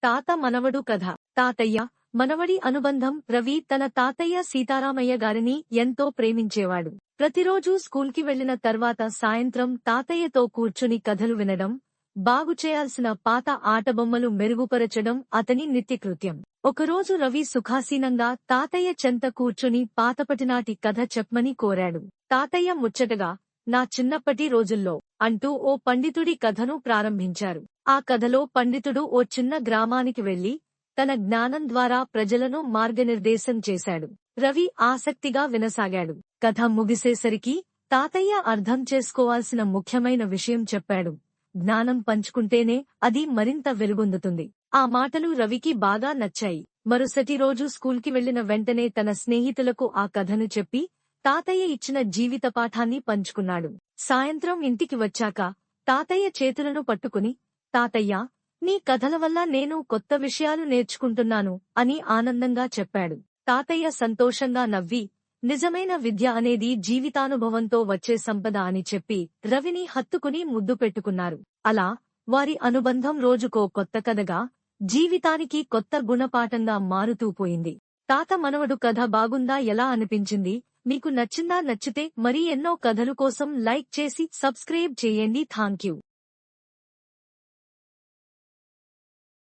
తాత మనవడు కథ. తాతయ్య, మనవడి అనుబంధం. రవి తన తాతయ్య సీతారామయ్య గారిని ఎంతో ప్రేమించేవాడు. ప్రతిరోజూ స్కూల్కి వెళ్లిన తర్వాత సాయంత్రం తాతయ్యతో కూర్చుని కథలు వినడం, బాగుచేయాల్సిన పాత ఆటబొమ్మలు మెరుగుపరచడం అతని నిత్యకృత్యం. ఒకరోజు రవి సుఖాసీనంగా తాతయ్య చెంత కూర్చుని పాతపటినాటి కథ చెప్పమని కోరాడు. తాతయ్య ముచ్చటగా, నా చిన్నప్పటి రోజుల్లో అంటూ ఓ పండితుడి కథను ప్రారంభించారు. ఆ కథలో పండితుడు ఓ చిన్న గ్రామానికి వెళ్లి తన జ్ఞానం ద్వారా ప్రజలను మార్గనిర్దేశం చేశాడు. రవి ఆసక్తిగా వినసాగాడు. కథ ముగిసేసరికి తాతయ్య అర్థం చేసుకోవాల్సిన ముఖ్యమైన విషయం చెప్పాడు. జ్ఞానం పంచుకుంటేనే అది మరింత వెలుగొందుతుంది. ఆ మాటలు రవికి బాగా నచ్చాయి. మరుసటి రోజు స్కూల్కి వెళ్లిన వెంటనే తన స్నేహితులకు ఆ కథను చెప్పి తాతయ్య ఇచ్చిన జీవిత పాఠాన్ని పంచుకున్నాడు. సాయంత్రం ఇంటికి వచ్చాక తాతయ్య చేతులను పట్టుకుని, తాతయ్యా, నీ కథల వల్ల నేను కొత్త విషయాలు నేర్చుకుంటున్నాను అని ఆనందంగా చెప్పాడు. తాతయ్య సంతోషంగా నవ్వి, నిజమైన విద్య అనేది జీవితానుభవంతో వచ్చే సంపద అని చెప్పి రవిని హత్తుకుని ముద్దు పెట్టుకున్నారు. అలా వారి అనుబంధం రోజుకో కొత్త కథగా, జీవితానికి కొత్త గుణపాఠంగా మారుతూ పోయింది. తాత మనవడు కథ బాగుందా? ఎలా అనిపించింది? మీకు నచ్చిందా? నచ్చితే మరీ ఎన్నో కథలు కోసం లైక్ చేసి సబ్స్క్రైబ్ చేయండి. థాంక్యూ.